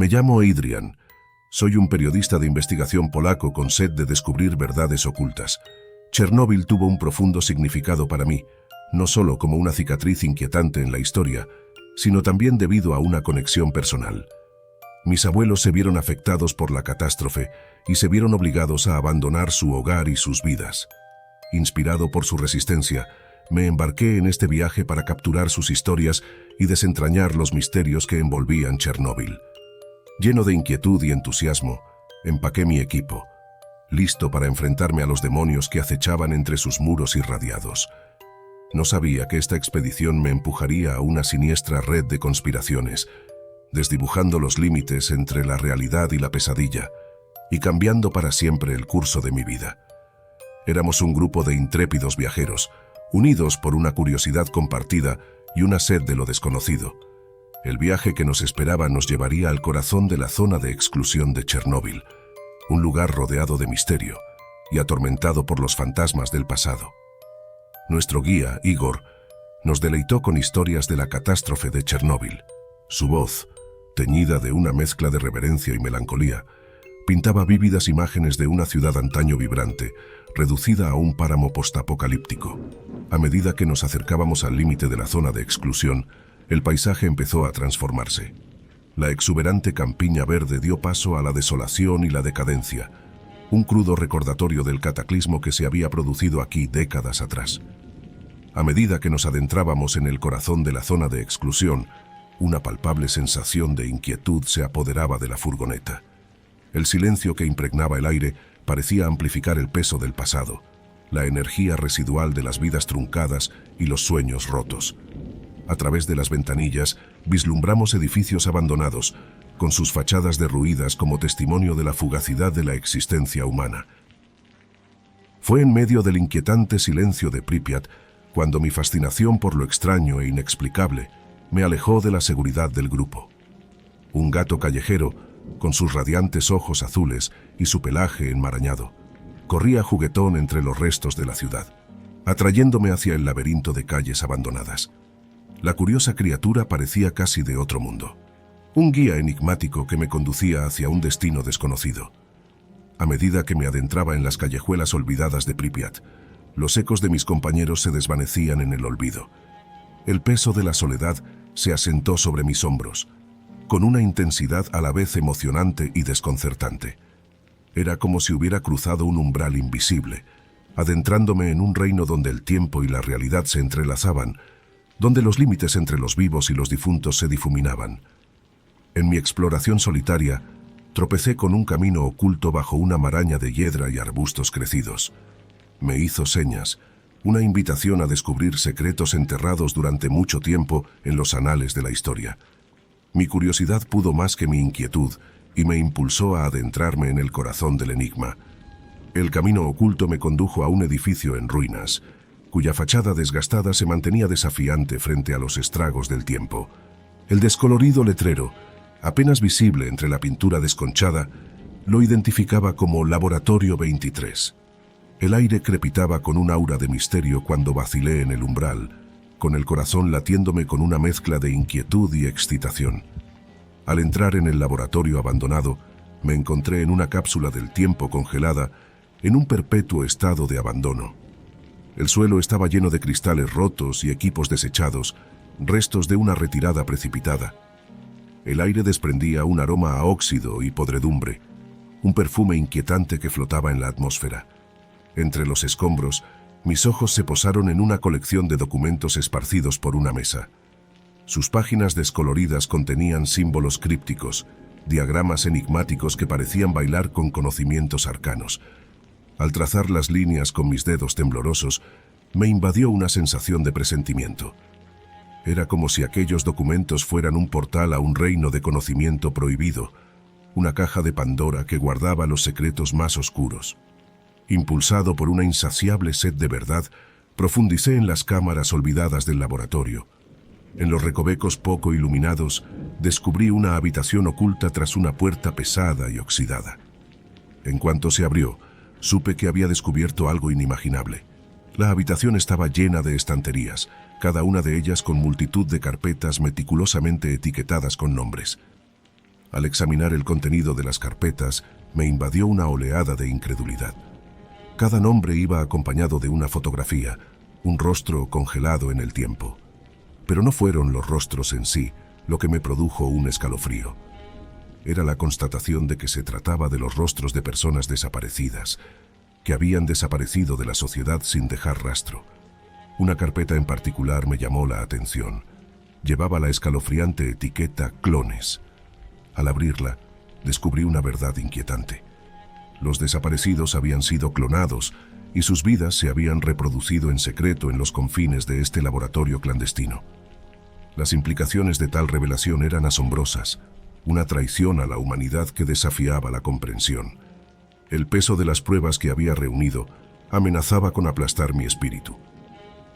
Me llamo Adrian. Soy un periodista de investigación polaco con sed de descubrir verdades ocultas. Chernóbil tuvo un profundo significado para mí, no solo como una cicatriz inquietante en la historia, sino también debido a una conexión personal. Mis abuelos se vieron afectados por la catástrofe y se vieron obligados a abandonar su hogar y sus vidas. Inspirado por su resistencia, me embarqué en este viaje para capturar sus historias y desentrañar los misterios que envolvían Chernóbil. Lleno de inquietud y entusiasmo, empaqué mi equipo, listo para enfrentarme a los demonios que acechaban entre sus muros irradiados. No sabía que esta expedición me empujaría a una siniestra red de conspiraciones, desdibujando los límites entre la realidad y la pesadilla, y cambiando para siempre el curso de mi vida. Éramos un grupo de intrépidos viajeros, unidos por una curiosidad compartida y una sed de lo desconocido. El viaje que nos esperaba nos llevaría al corazón de la zona de exclusión de Chernóbil, un lugar rodeado de misterio y atormentado por los fantasmas del pasado. Nuestro guía, Igor, nos deleitó con historias de la catástrofe de Chernóbil. Su voz, teñida de una mezcla de reverencia y melancolía, pintaba vívidas imágenes de una ciudad antaño vibrante, reducida a un páramo postapocalíptico. A medida que nos acercábamos al límite de la zona de exclusión, el paisaje empezó a transformarse. La exuberante campiña verde dio paso a la desolación y la decadencia, un crudo recordatorio del cataclismo que se había producido aquí décadas atrás. A medida que nos adentrábamos en el corazón de la zona de exclusión, una palpable sensación de inquietud se apoderaba de la furgoneta. El silencio que impregnaba el aire parecía amplificar el peso del pasado, la energía residual de las vidas truncadas y los sueños rotos. A través de las ventanillas vislumbramos edificios abandonados, con sus fachadas derruidas como testimonio de la fugacidad de la existencia humana. Fue en medio del inquietante silencio de Pripyat cuando mi fascinación por lo extraño e inexplicable me alejó de la seguridad del grupo. Un gato callejero, con sus radiantes ojos azules y su pelaje enmarañado, corría juguetón entre los restos de la ciudad, atrayéndome hacia el laberinto de calles abandonadas. La curiosa criatura parecía casi de otro mundo, un guía enigmático que me conducía hacia un destino desconocido. A medida que me adentraba en las callejuelas olvidadas de Pripyat, los ecos de mis compañeros se desvanecían en el olvido. El peso de la soledad se asentó sobre mis hombros, con una intensidad a la vez emocionante y desconcertante. Era como si hubiera cruzado un umbral invisible, adentrándome en un reino donde el tiempo y la realidad se entrelazaban, donde los límites entre los vivos y los difuntos se difuminaban. En mi exploración solitaria, tropecé con un camino oculto bajo una maraña de hiedra y arbustos crecidos. Me hizo señas, una invitación a descubrir secretos enterrados durante mucho tiempo en los anales de la historia. Mi curiosidad pudo más que mi inquietud y me impulsó a adentrarme en el corazón del enigma. El camino oculto me condujo a un edificio en ruinas, cuya fachada desgastada se mantenía desafiante frente a los estragos del tiempo. El descolorido letrero, apenas visible entre la pintura desconchada, lo identificaba como Laboratorio 23. El aire crepitaba con un aura de misterio cuando vacilé en el umbral, con el corazón latiéndome con una mezcla de inquietud y excitación. Al entrar en el laboratorio abandonado, me encontré en una cápsula del tiempo congelada, en un perpetuo estado de abandono. El suelo estaba lleno de cristales rotos y equipos desechados, restos de una retirada precipitada. El aire desprendía un aroma a óxido y podredumbre, un perfume inquietante que flotaba en la atmósfera. Entre los escombros, mis ojos se posaron en una colección de documentos esparcidos por una mesa. Sus páginas descoloridas contenían símbolos crípticos, diagramas enigmáticos que parecían bailar con conocimientos arcanos. Al trazar las líneas con mis dedos temblorosos, me invadió una sensación de presentimiento. Era como si aquellos documentos fueran un portal a un reino de conocimiento prohibido, una caja de Pandora que guardaba los secretos más oscuros. Impulsado por una insaciable sed de verdad, profundicé en las cámaras olvidadas del laboratorio. En los recovecos poco iluminados, descubrí una habitación oculta tras una puerta pesada y oxidada. En cuanto se abrió, supe que había descubierto algo inimaginable. La habitación estaba llena de estanterías, cada una de ellas con multitud de carpetas meticulosamente etiquetadas con nombres. Al examinar el contenido de las carpetas, me invadió una oleada de incredulidad. Cada nombre iba acompañado de una fotografía, un rostro congelado en el tiempo. Pero no fueron los rostros en sí lo que me produjo un escalofrío. Era la constatación de que se trataba de los rostros de personas desaparecidas, que habían desaparecido de la sociedad sin dejar rastro. Una carpeta en particular me llamó la atención. Llevaba la escalofriante etiqueta clones. Al abrirla, descubrí una verdad inquietante. Los desaparecidos habían sido clonados y sus vidas se habían reproducido en secreto en los confines de este laboratorio clandestino. Las implicaciones de tal revelación eran asombrosas, una traición a la humanidad que desafiaba la comprensión. El peso de las pruebas que había reunido amenazaba con aplastar mi espíritu.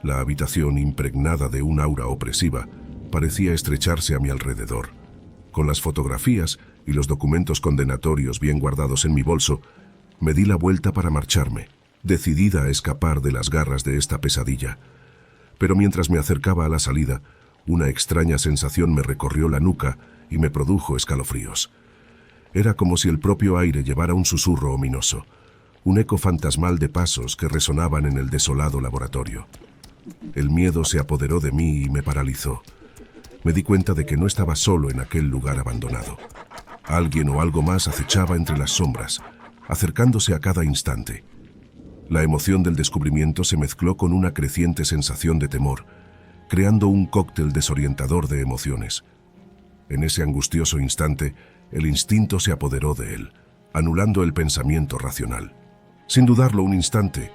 La habitación, impregnada de un aura opresiva, parecía estrecharse a mi alrededor. Con las fotografías y los documentos condenatorios bien guardados en mi bolso, me di la vuelta para marcharme, decidida a escapar de las garras de esta pesadilla. Pero mientras me acercaba a la salida, una extraña sensación me recorrió la nuca y me produjo escalofríos. Era como si el propio aire llevara un susurro ominoso, un eco fantasmal de pasos que resonaban en el desolado laboratorio. El miedo se apoderó de mí y me paralizó. Me di cuenta de que no estaba solo en aquel lugar abandonado. Alguien o algo más acechaba entre las sombras, acercándose a cada instante. La emoción del descubrimiento se mezcló con una creciente sensación de temor, creando un cóctel desorientador de emociones. En ese angustioso instante, el instinto se apoderó de él, anulando el pensamiento racional. Sin dudarlo un instante,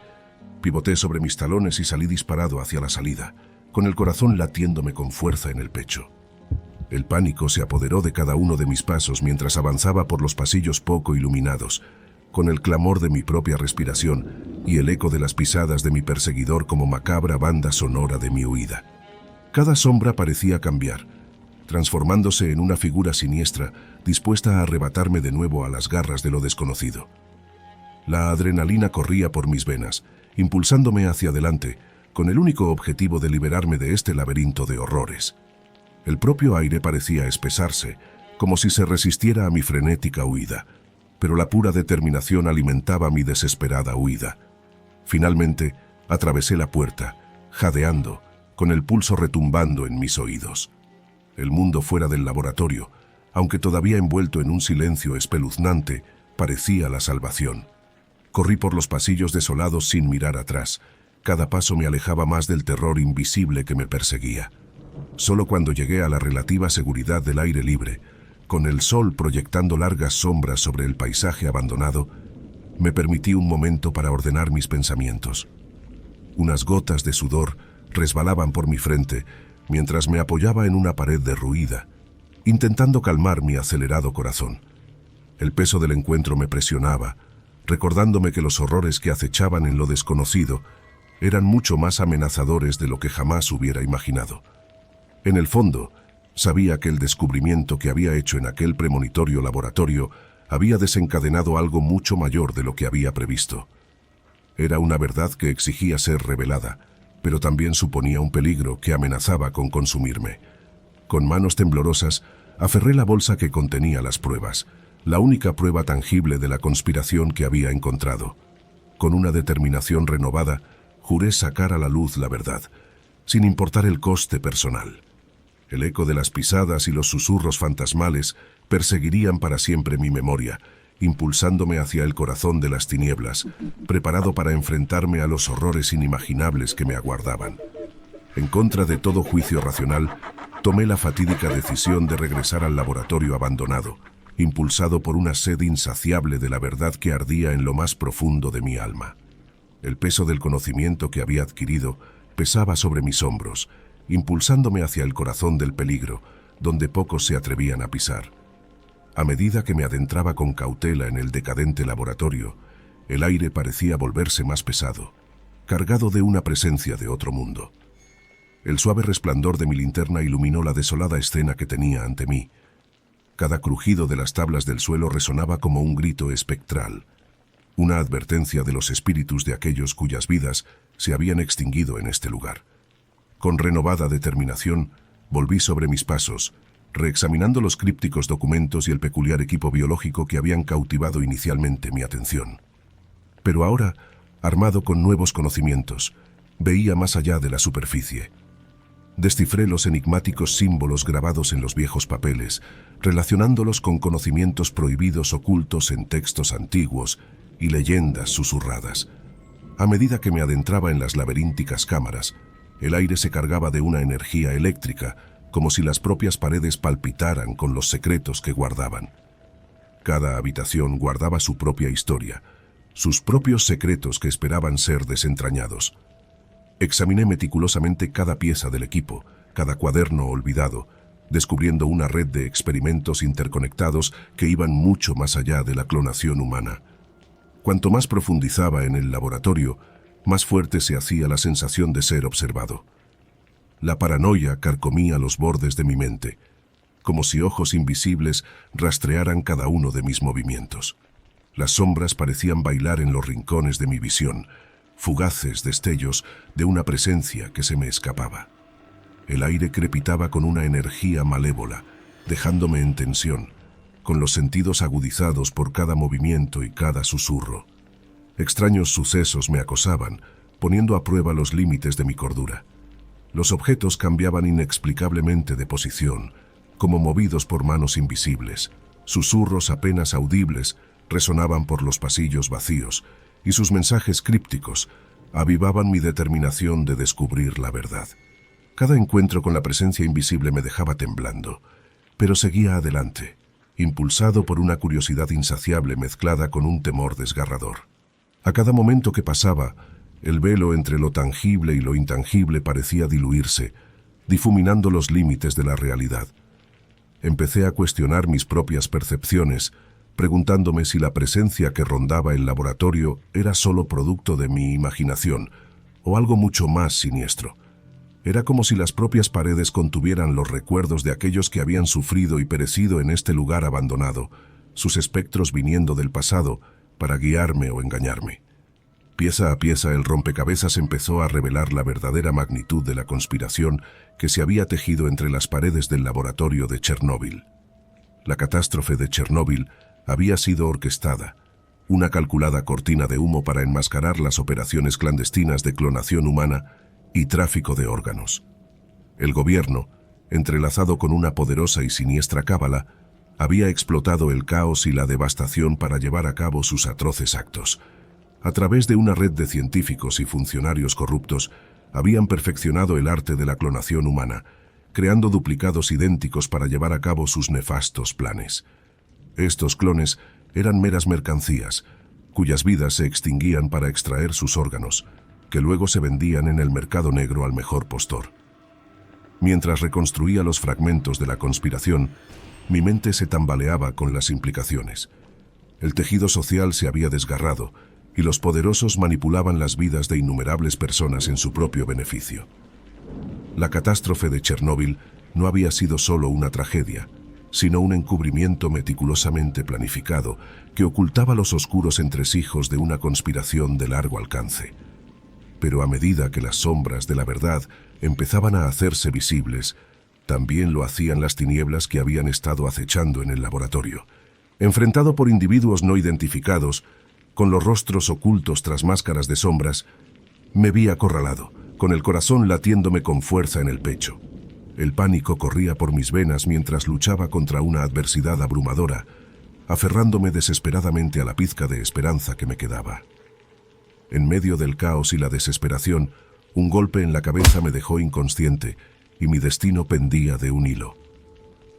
pivoté sobre mis talones y salí disparado hacia la salida, con el corazón latiéndome con fuerza en el pecho. El pánico se apoderó de cada uno de mis pasos mientras avanzaba por los pasillos poco iluminados, con el clamor de mi propia respiración y el eco de las pisadas de mi perseguidor como macabra banda sonora de mi huida. Cada sombra parecía cambiar, transformándose en una figura siniestra dispuesta a arrebatarme de nuevo a las garras de lo desconocido. La adrenalina corría por mis venas, impulsándome hacia adelante, con el único objetivo de liberarme de este laberinto de horrores. El propio aire parecía espesarse, como si se resistiera a mi frenética huida, pero la pura determinación alimentaba mi desesperada huida. Finalmente, atravesé la puerta, jadeando, con el pulso retumbando en mis oídos. El mundo fuera del laboratorio, aunque todavía envuelto en un silencio espeluznante, parecía la salvación. Corrí por los pasillos desolados sin mirar atrás. Cada paso me alejaba más del terror invisible que me perseguía. Solo cuando llegué a la relativa seguridad del aire libre, con el sol proyectando largas sombras sobre el paisaje abandonado, me permití un momento para ordenar mis pensamientos. Unas gotas de sudor resbalaban por mi frente mientras me apoyaba en una pared derruida, intentando calmar mi acelerado corazón. El peso del encuentro me presionaba, recordándome que los horrores que acechaban en lo desconocido eran mucho más amenazadores de lo que jamás hubiera imaginado. En el fondo, sabía que el descubrimiento que había hecho en aquel premonitorio laboratorio había desencadenado algo mucho mayor de lo que había previsto. Era una verdad que exigía ser revelada, pero también suponía un peligro que amenazaba con consumirme. Con manos temblorosas, aferré la bolsa que contenía las pruebas, la única prueba tangible de la conspiración que había encontrado. Con una determinación renovada, juré sacar a la luz la verdad, sin importar el coste personal. El eco de las pisadas y los susurros fantasmales perseguirían para siempre mi memoria, impulsándome hacia el corazón de las tinieblas, preparado para enfrentarme a los horrores inimaginables que me aguardaban. En contra de todo juicio racional, tomé la fatídica decisión de regresar al laboratorio abandonado, impulsado por una sed insaciable de la verdad que ardía en lo más profundo de mi alma. El peso del conocimiento que había adquirido pesaba sobre mis hombros, impulsándome hacia el corazón del peligro, donde pocos se atrevían a pisar. A medida que me adentraba con cautela en el decadente laboratorio, el aire parecía volverse más pesado, cargado de una presencia de otro mundo. El suave resplandor de mi linterna iluminó la desolada escena que tenía ante mí. Cada crujido de las tablas del suelo resonaba como un grito espectral, una advertencia de los espíritus de aquellos cuyas vidas se habían extinguido en este lugar. Con renovada determinación, volví sobre mis pasos, reexaminando los crípticos documentos y el peculiar equipo biológico que habían cautivado inicialmente mi atención. Pero ahora, armado con nuevos conocimientos, veía más allá de la superficie. Descifré los enigmáticos símbolos grabados en los viejos papeles, relacionándolos con conocimientos prohibidos ocultos en textos antiguos y leyendas susurradas. A medida que me adentraba en las laberínticas cámaras, el aire se cargaba de una energía eléctrica, como si las propias paredes palpitaran con los secretos que guardaban. Cada habitación guardaba su propia historia, sus propios secretos que esperaban ser desentrañados. Examiné meticulosamente cada pieza del equipo, cada cuaderno olvidado, descubriendo una red de experimentos interconectados que iban mucho más allá de la clonación humana. Cuanto más profundizaba en el laboratorio, más fuerte se hacía la sensación de ser observado. La paranoia carcomía los bordes de mi mente, como si ojos invisibles rastrearan cada uno de mis movimientos. Las sombras parecían bailar en los rincones de mi visión, fugaces destellos de una presencia que se me escapaba. El aire crepitaba con una energía malévola, dejándome en tensión, con los sentidos agudizados por cada movimiento y cada susurro. Extraños sucesos me acosaban, poniendo a prueba los límites de mi cordura. Los objetos cambiaban inexplicablemente de posición, como movidos por manos invisibles. Susurros apenas audibles resonaban por los pasillos vacíos, y sus mensajes crípticos avivaban mi determinación de descubrir la verdad. Cada encuentro con la presencia invisible me dejaba temblando, pero seguía adelante, impulsado por una curiosidad insaciable mezclada con un temor desgarrador. A cada momento que pasaba, el velo entre lo tangible y lo intangible parecía diluirse, difuminando los límites de la realidad. Empecé a cuestionar mis propias percepciones, preguntándome si la presencia que rondaba el laboratorio era solo producto de mi imaginación o algo mucho más siniestro. Era como si las propias paredes contuvieran los recuerdos de aquellos que habían sufrido y perecido en este lugar abandonado, sus espectros viniendo del pasado para guiarme o engañarme. Pieza a pieza el rompecabezas empezó a revelar la verdadera magnitud de la conspiración que se había tejido entre las paredes del laboratorio de Chernóbil. La catástrofe de Chernóbil había sido orquestada, una calculada cortina de humo para enmascarar las operaciones clandestinas de clonación humana y tráfico de órganos. El gobierno, entrelazado con una poderosa y siniestra cábala, había explotado el caos y la devastación para llevar a cabo sus atroces actos. A través de una red de científicos y funcionarios corruptos, habían perfeccionado el arte de la clonación humana, creando duplicados idénticos para llevar a cabo sus nefastos planes. Estos clones eran meras mercancías, cuyas vidas se extinguían para extraer sus órganos, que luego se vendían en el mercado negro al mejor postor. Mientras reconstruía los fragmentos de la conspiración, mi mente se tambaleaba con las implicaciones. El tejido social se había desgarrado, y los poderosos manipulaban las vidas de innumerables personas en su propio beneficio. La catástrofe de Chernóbil no había sido solo una tragedia, sino un encubrimiento meticulosamente planificado que ocultaba los oscuros entresijos de una conspiración de largo alcance. Pero a medida que las sombras de la verdad empezaban a hacerse visibles, también lo hacían las tinieblas que habían estado acechando en el laboratorio. Enfrentado por individuos no identificados, con los rostros ocultos tras máscaras de sombras, me vi acorralado, con el corazón latiéndome con fuerza en el pecho. El pánico corría por mis venas mientras luchaba contra una adversidad abrumadora, aferrándome desesperadamente a la pizca de esperanza que me quedaba. En medio del caos y la desesperación, un golpe en la cabeza me dejó inconsciente y mi destino pendía de un hilo.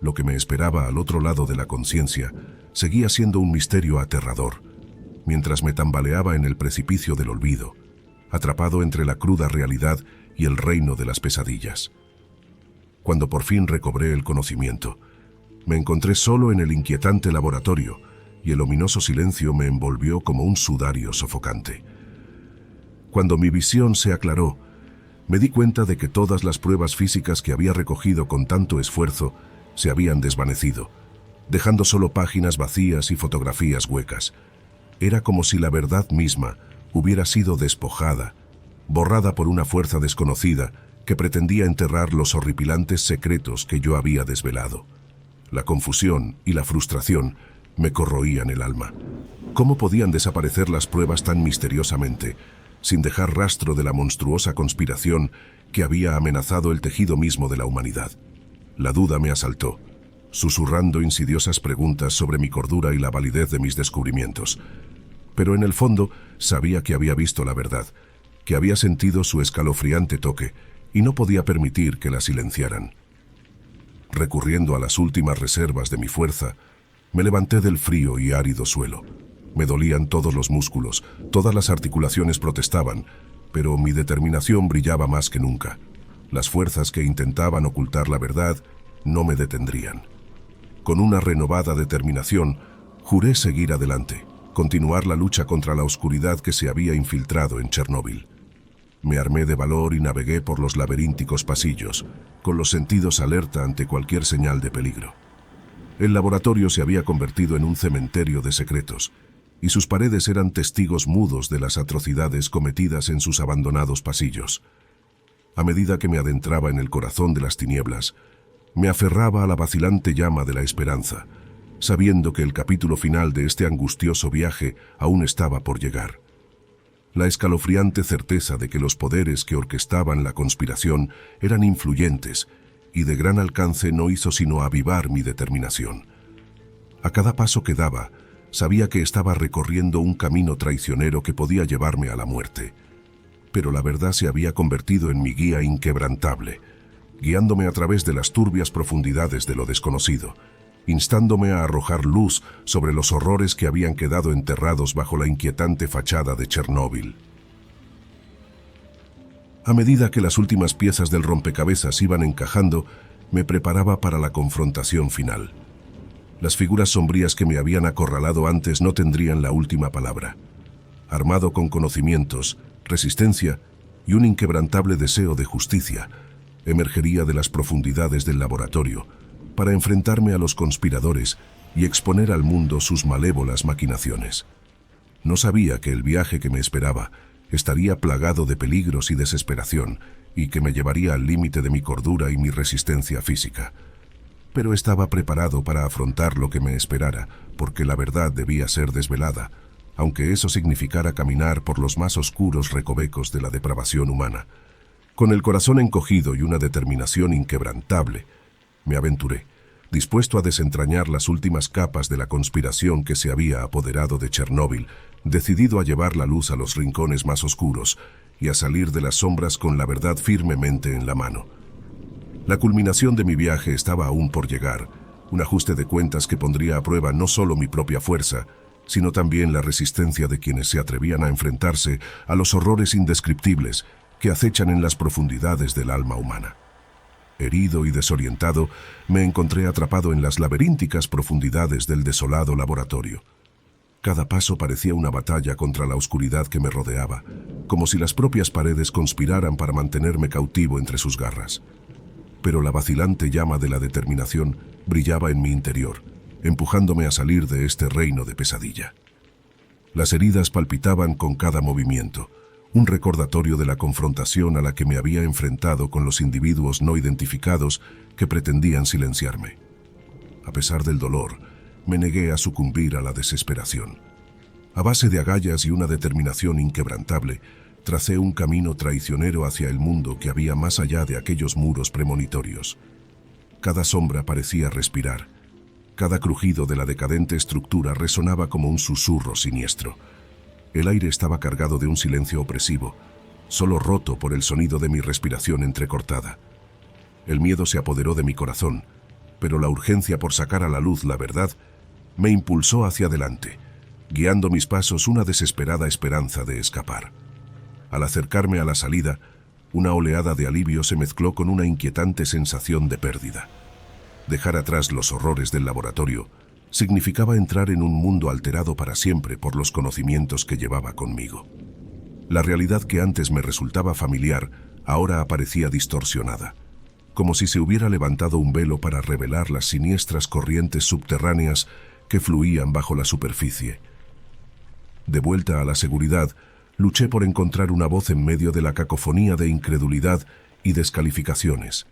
Lo que me esperaba al otro lado de la conciencia seguía siendo un misterio aterrador, mientras me tambaleaba en el precipicio del olvido, atrapado entre la cruda realidad y el reino de las pesadillas. Cuando por fin recobré el conocimiento, me encontré solo en el inquietante laboratorio y el ominoso silencio me envolvió como un sudario sofocante. Cuando mi visión se aclaró, me di cuenta de que todas las pruebas físicas que había recogido con tanto esfuerzo se habían desvanecido, dejando solo páginas vacías y fotografías huecas. Era como si la verdad misma hubiera sido despojada, borrada por una fuerza desconocida que pretendía enterrar los horripilantes secretos que yo había desvelado. La confusión y la frustración me corroían el alma. ¿Cómo podían desaparecer las pruebas tan misteriosamente, sin dejar rastro de la monstruosa conspiración que había amenazado el tejido mismo de la humanidad? La duda me asaltó, susurrando insidiosas preguntas sobre mi cordura y la validez de mis descubrimientos. Pero en el fondo sabía que había visto la verdad, que había sentido su escalofriante toque y no podía permitir que la silenciaran. Recurriendo a las últimas reservas de mi fuerza, me levanté del frío y árido suelo. Me dolían todos los músculos, todas las articulaciones protestaban, pero mi determinación brillaba más que nunca. Las fuerzas que intentaban ocultar la verdad no me detendrían. Con una renovada determinación, juré seguir adelante, continuar la lucha contra la oscuridad que se había infiltrado en Chernóbil. Me armé de valor y navegué por los laberínticos pasillos, con los sentidos alerta ante cualquier señal de peligro. El laboratorio se había convertido en un cementerio de secretos, y sus paredes eran testigos mudos de las atrocidades cometidas en sus abandonados pasillos. A medida que me adentraba en el corazón de las tinieblas, me aferraba a la vacilante llama de la esperanza, sabiendo que el capítulo final de este angustioso viaje aún estaba por llegar. La escalofriante certeza de que los poderes que orquestaban la conspiración eran influyentes y de gran alcance no hizo sino avivar mi determinación. A cada paso que daba, sabía que estaba recorriendo un camino traicionero que podía llevarme a la muerte. Pero la verdad se había convertido en mi guía inquebrantable, guiándome a través de las turbias profundidades de lo desconocido, instándome a arrojar luz sobre los horrores que habían quedado enterrados bajo la inquietante fachada de Chernóbil. A medida que las últimas piezas del rompecabezas iban encajando, me preparaba para la confrontación final. Las figuras sombrías que me habían acorralado antes no tendrían la última palabra. Armado con conocimientos, resistencia y un inquebrantable deseo de justicia, emergería de las profundidades del laboratorio para enfrentarme a los conspiradores y exponer al mundo sus malévolas maquinaciones. No sabía que el viaje que me esperaba estaría plagado de peligros y desesperación y que me llevaría al límite de mi cordura y mi resistencia física. Pero estaba preparado para afrontar lo que me esperara, porque la verdad debía ser desvelada, aunque eso significara caminar por los más oscuros recovecos de la depravación humana. Con el corazón encogido y una determinación inquebrantable, me aventuré, dispuesto a desentrañar las últimas capas de la conspiración que se había apoderado de Chernóbil, decidido a llevar la luz a los rincones más oscuros y a salir de las sombras con la verdad firmemente en la mano. La culminación de mi viaje estaba aún por llegar, un ajuste de cuentas que pondría a prueba no solo mi propia fuerza, sino también la resistencia de quienes se atrevían a enfrentarse a los horrores indescriptibles que acechan en las profundidades del alma humana. Herido y desorientado, me encontré atrapado en las laberínticas profundidades del desolado laboratorio. Cada paso parecía una batalla contra la oscuridad que me rodeaba, como si las propias paredes conspiraran para mantenerme cautivo entre sus garras. Pero la vacilante llama de la determinación brillaba en mi interior, empujándome a salir de este reino de pesadilla. Las heridas palpitaban con cada movimiento, un recordatorio de la confrontación a la que me había enfrentado con los individuos no identificados que pretendían silenciarme. A pesar del dolor, me negué a sucumbir a la desesperación. A base de agallas y una determinación inquebrantable, tracé un camino traicionero hacia el mundo que había más allá de aquellos muros premonitorios. Cada sombra parecía respirar. Cada crujido de la decadente estructura resonaba como un susurro siniestro. El aire estaba cargado de un silencio opresivo, solo roto por el sonido de mi respiración entrecortada. El miedo se apoderó de mi corazón, pero la urgencia por sacar a la luz la verdad me impulsó hacia adelante, guiando mis pasos una desesperada esperanza de escapar. Al acercarme a la salida, una oleada de alivio se mezcló con una inquietante sensación de pérdida. Dejar atrás los horrores del laboratorio significaba entrar en un mundo alterado para siempre por los conocimientos que llevaba conmigo. La realidad que antes me resultaba familiar ahora aparecía distorsionada, como si se hubiera levantado un velo para revelar las siniestras corrientes subterráneas que fluían bajo la superficie. De vuelta a la seguridad, luché por encontrar una voz en medio de la cacofonía de incredulidad y descalificaciones.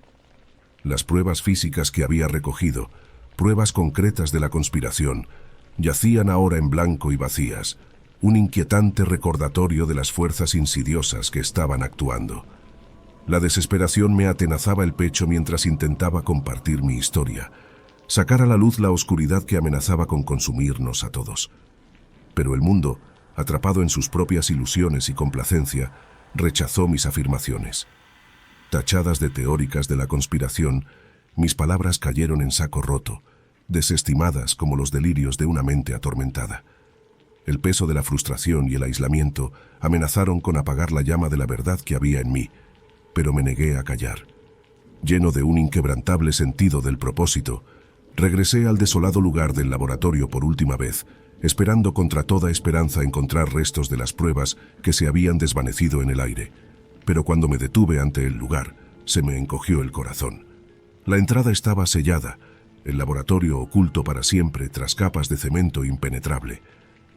Las pruebas físicas que había recogido, pruebas concretas de la conspiración, yacían ahora en blanco y vacías, un inquietante recordatorio de las fuerzas insidiosas que estaban actuando. La desesperación me atenazaba el pecho mientras intentaba compartir mi historia, sacar a la luz la oscuridad que amenazaba con consumirnos a todos. Pero el mundo, atrapado en sus propias ilusiones y complacencia, rechazó mis afirmaciones. Tachadas de teóricas de la conspiración, mis palabras cayeron en saco roto, desestimadas como los delirios de una mente atormentada. El peso de la frustración y el aislamiento amenazaron con apagar la llama de la verdad que había en mí, pero me negué a callar. Lleno de un inquebrantable sentido del propósito, regresé al desolado lugar del laboratorio por última vez, esperando contra toda esperanza encontrar restos de las pruebas que se habían desvanecido en el aire. Pero cuando me detuve ante el lugar, se me encogió el corazón. La entrada estaba sellada, el laboratorio oculto para siempre tras capas de cemento impenetrable.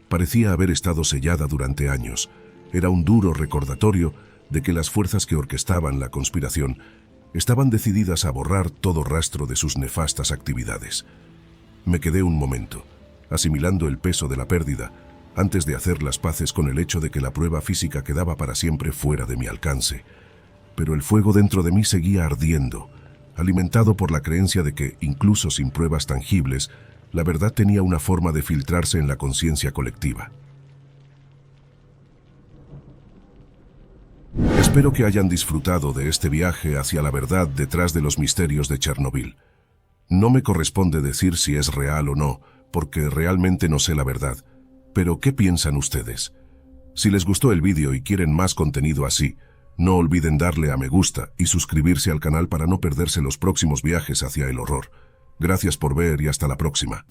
Parecía haber estado sellada durante años. Era un duro recordatorio de que las fuerzas que orquestaban la conspiración estaban decididas a borrar todo rastro de sus nefastas actividades. Me quedé un momento, asimilando el peso de la pérdida, antes de hacer las paces con el hecho de que la prueba física quedaba para siempre fuera de mi alcance. Pero el fuego dentro de mí seguía ardiendo, alimentado por la creencia de que, incluso sin pruebas tangibles, la verdad tenía una forma de filtrarse en la conciencia colectiva. Espero que hayan disfrutado de este viaje hacia la verdad detrás de los misterios de Chernobyl. No me corresponde decir si es real o no, porque realmente no sé la verdad. Pero, ¿qué piensan ustedes? Si les gustó el vídeo y quieren más contenido así, no olviden darle a me gusta y suscribirse al canal para no perderse los próximos viajes hacia el horror. Gracias por ver y hasta la próxima.